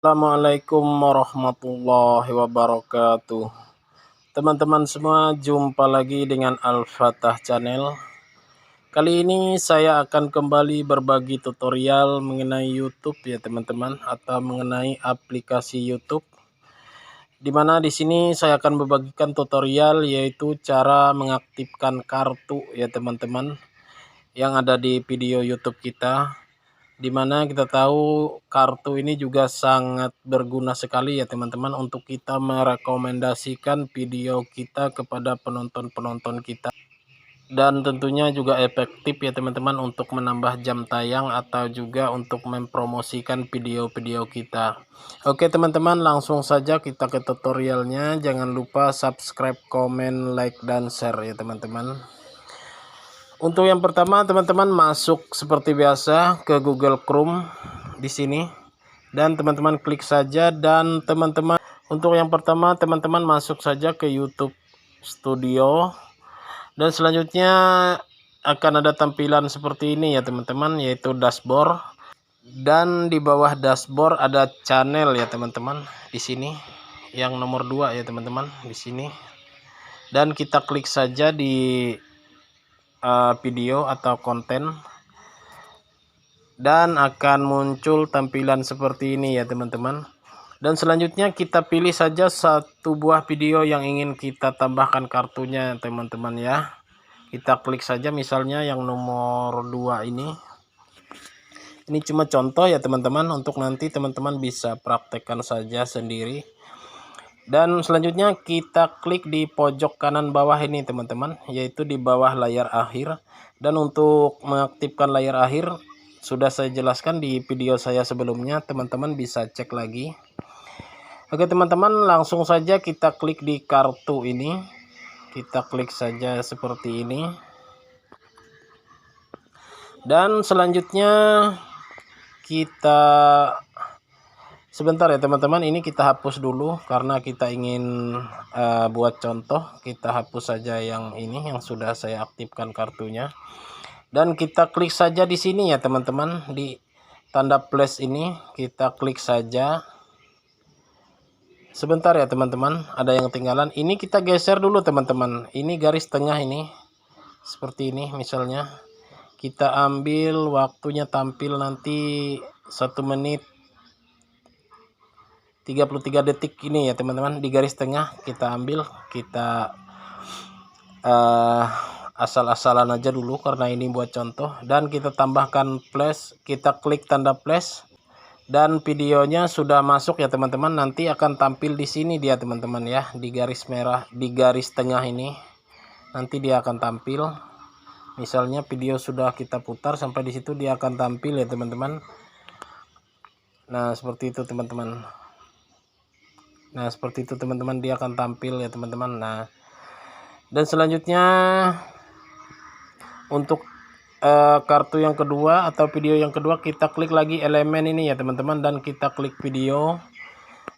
Assalamualaikum warahmatullahi wabarakatuh. Teman-teman semua, jumpa lagi dengan Al-Fatah Channel. Kali ini saya akan kembali berbagi tutorial mengenai YouTube ya teman-teman, atau mengenai aplikasi YouTube. Dimana di sini saya akan membagikan tutorial yaitu cara mengaktifkan kartu ya teman-teman yang ada di video YouTube kita. Dimana kita tahu kartu ini juga sangat berguna sekali ya teman-teman untuk kita merekomendasikan video kita kepada penonton-penonton kita, dan tentunya juga efektif ya teman-teman untuk menambah jam tayang atau juga untuk mempromosikan video-video kita. Oke teman-teman, langsung saja kita ke tutorialnya. Jangan lupa subscribe, komen, like, dan share ya teman-teman. Untuk yang pertama teman-teman masuk seperti biasa ke Google Chrome di sini, dan teman-teman klik saja. Dan teman-teman, untuk yang pertama teman-teman masuk saja ke YouTube Studio, dan selanjutnya akan ada tampilan seperti ini ya teman-teman, yaitu dashboard. Dan di bawah dashboard ada channel ya teman-teman, di sini yang nomor 2 ya teman-teman, di sini. Dan kita klik saja di video atau konten, dan akan muncul tampilan seperti ini ya teman-teman. Dan selanjutnya kita pilih saja satu buah video yang ingin kita tambahkan kartunya teman-teman ya. Kita klik saja misalnya yang nomor 2 ini. Ini cuma contoh ya teman-teman, untuk nanti teman-teman bisa praktekkan saja sendiri. Dan selanjutnya kita klik di pojok kanan bawah ini teman-teman, yaitu di bawah layar akhir. Dan untuk mengaktifkan layar akhir sudah saya jelaskan di video saya sebelumnya, teman-teman bisa cek lagi. Oke teman-teman, langsung saja kita klik di kartu ini. Kita klik saja seperti ini. Dan selanjutnya kita sebentar ya teman-teman, ini kita hapus dulu karena kita ingin buat contoh. Kita hapus saja yang ini yang sudah saya aktifkan kartunya. Dan kita klik saja di sini ya teman-teman, di tanda plus ini kita klik saja. Sebentar ya teman-teman, ada yang ketinggalan. Ini kita geser dulu teman-teman. Ini garis tengah ini seperti ini misalnya. Kita ambil waktunya tampil nanti 1 menit 33 detik ini ya teman-teman. Di garis tengah kita ambil, kita asal-asalan aja dulu karena ini buat contoh. Dan kita tambahkan plus, kita klik tanda plus, dan videonya sudah masuk ya teman-teman. Nanti akan tampil di sini dia teman-teman ya, di garis merah, di garis tengah ini nanti dia akan tampil. Misalnya video sudah kita putar sampai di situ, dia akan tampil ya teman-teman. Nah seperti itu teman-teman. Nah seperti itu teman-teman, dia akan tampil ya teman-teman. Nah dan selanjutnya untuk kartu yang kedua atau video yang kedua, kita klik lagi elemen ini ya teman-teman, dan kita klik video.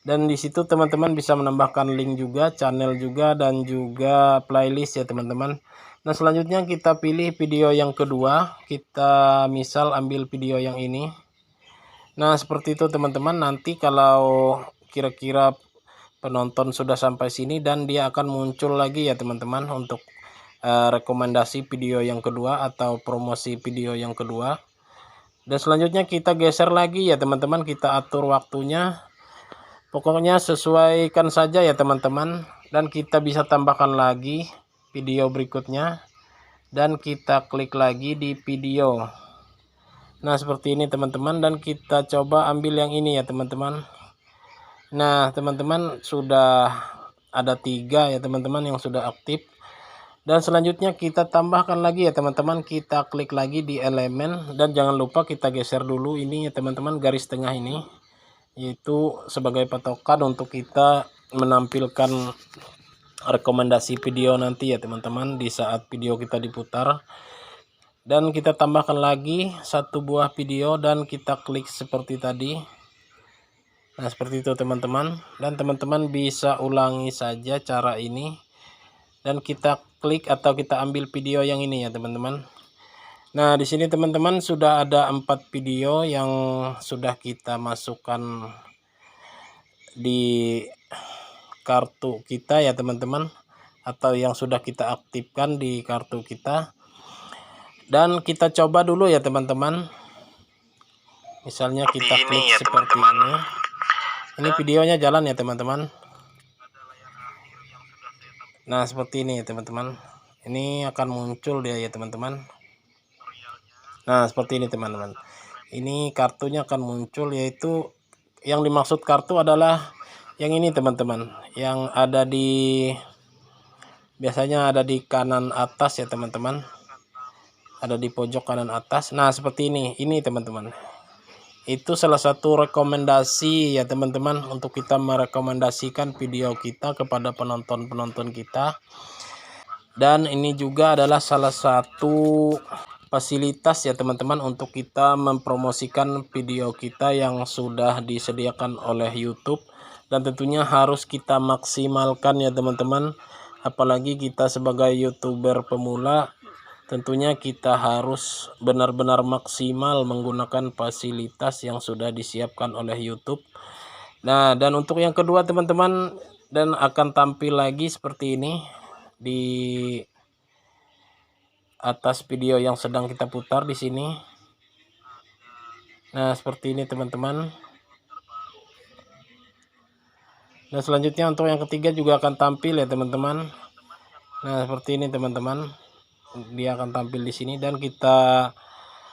Dan di situ teman-teman bisa menambahkan link juga, channel juga, dan juga playlist ya teman-teman. Nah selanjutnya kita pilih video yang kedua, kita misal ambil video yang ini. Nah seperti itu teman-teman. Nanti kalau kira-kira penonton sudah sampai sini, dan dia akan muncul lagi ya teman-teman untuk rekomendasi video yang kedua atau promosi video yang kedua. Dan selanjutnya kita geser lagi ya teman-teman, kita atur waktunya. Pokoknya sesuaikan saja ya teman-teman, dan kita bisa tambahkan lagi video berikutnya, dan kita klik lagi di video. Nah seperti ini teman-teman, dan kita coba ambil yang ini ya teman-teman. Nah teman-teman, sudah ada 3 ya teman-teman yang sudah aktif. Dan selanjutnya kita tambahkan lagi ya teman-teman, kita klik lagi di elemen, dan jangan lupa kita geser dulu ini ya teman-teman, garis tengah ini, yaitu sebagai patokan untuk kita menampilkan rekomendasi video nanti ya teman-teman di saat video kita diputar. Dan kita tambahkan lagi satu buah video, dan kita klik seperti tadi. Nah seperti itu teman-teman, dan teman-teman bisa ulangi saja cara ini, dan kita klik atau kita ambil video yang ini ya teman-teman. Nah di sini teman-teman sudah ada 4 video yang sudah kita masukkan di kartu kita ya teman-teman, atau yang sudah kita aktifkan di kartu kita. Dan kita coba dulu ya teman-teman. Misalnya kita klik ya, seperti ini. Ini videonya jalan ya teman-teman. Nah seperti ini ya teman-teman. Ini akan muncul dia ya teman-teman. Nah seperti ini teman-teman. Ini kartunya akan muncul, yaitu yang dimaksud kartu adalah yang ini teman-teman, yang ada di biasanya ada di kanan atas ya teman-teman, ada di pojok kanan atas. Nah seperti ini teman-teman, itu salah satu rekomendasi ya teman-teman, untuk kita merekomendasikan video kita kepada penonton-penonton kita. Dan ini juga adalah salah satu fasilitas ya teman-teman, untuk kita mempromosikan video kita yang sudah disediakan oleh YouTube. Dan tentunya harus kita maksimalkan ya teman-teman, apalagi kita sebagai YouTuber pemula, tentunya kita harus benar-benar maksimal menggunakan fasilitas yang sudah disiapkan oleh YouTube. Nah, dan untuk yang kedua teman-teman, dan akan tampil lagi seperti ini di atas video yang sedang kita putar di sini. Nah, seperti ini teman-teman. Nah, selanjutnya untuk yang ketiga juga akan tampil ya teman-teman. Nah, seperti ini teman-teman. Dia akan tampil di sini dan kita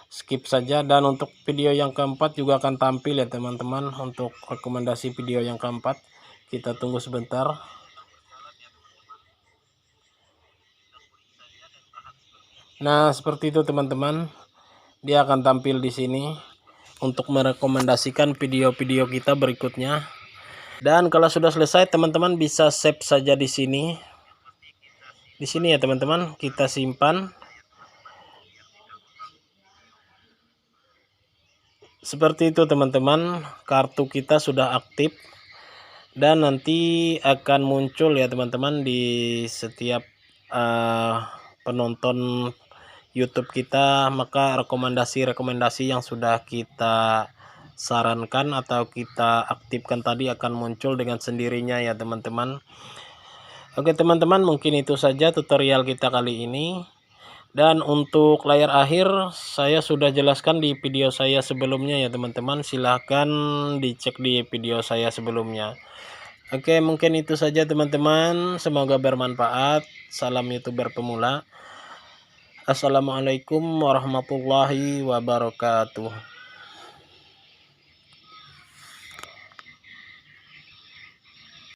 skip saja. Dan untuk video yang keempat juga akan tampil ya teman-teman, untuk rekomendasi video yang keempat. Kita tunggu sebentar. Nah, seperti itu teman-teman. Dia akan tampil di sini untuk merekomendasikan video-video kita berikutnya. Dan kalau sudah selesai teman-teman bisa save saja di sini. Di sini ya teman-teman, kita simpan. Seperti itu teman-teman, kartu kita sudah aktif. Dan nanti akan muncul ya teman-teman di setiap penonton YouTube kita, maka rekomendasi-rekomendasi yang sudah kita sarankan atau kita aktifkan tadi akan muncul dengan sendirinya ya teman-teman. Oke teman-teman, mungkin itu saja tutorial kita kali ini. Dan untuk layar akhir saya sudah jelaskan di video saya sebelumnya ya teman-teman, silahkan dicek di video saya sebelumnya. Oke, mungkin itu saja teman-teman, semoga bermanfaat. Salam YouTuber pemula. Assalamualaikum warahmatullahi wabarakatuh.